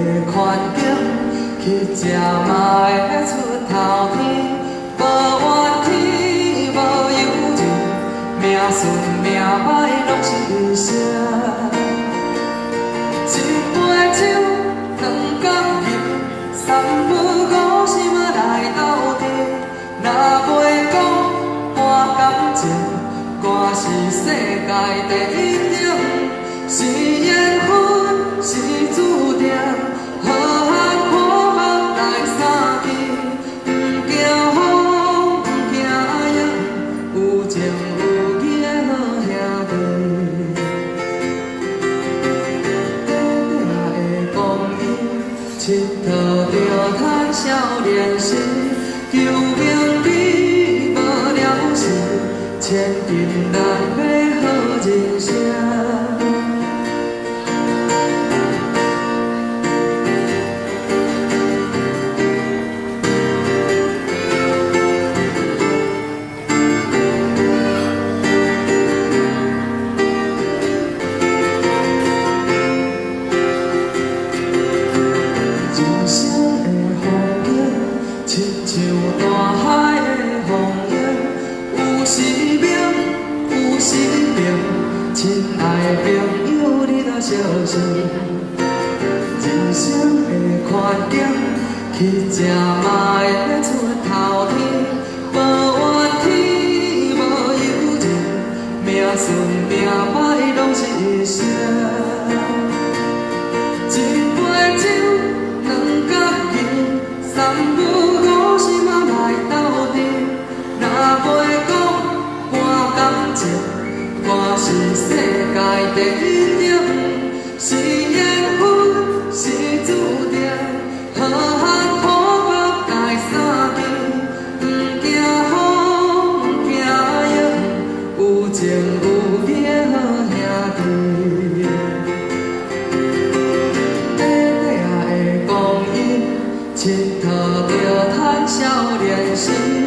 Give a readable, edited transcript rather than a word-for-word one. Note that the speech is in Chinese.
的环境，去食嘛会出头天。无怨天，无尤情，命顺命歹拢是一声。一杯酒，两角银，三不五时嘛来斗阵。若袂讲换感情，我是世界第一等，是缘分，是注定。好汉破目来相见，不惊风，不惊影，有情有义的好兄弟。短短的光阴，佚佗着赚少年时，求名利无了时，千金难买好人生。亲像大海的风涌，有时明，有时明。亲爱的朋友，你若小心。人生的环境，去食嘛会出头天。无怨天，无尤情，命顺命歹拢是一声。一杯酒，两角银，三不。我是世界第一等，是缘分，是注定。好汉破目来相见，不惊风，不惊影，有情有义的好兄弟。短短的光阴，佚佗着赚少年时。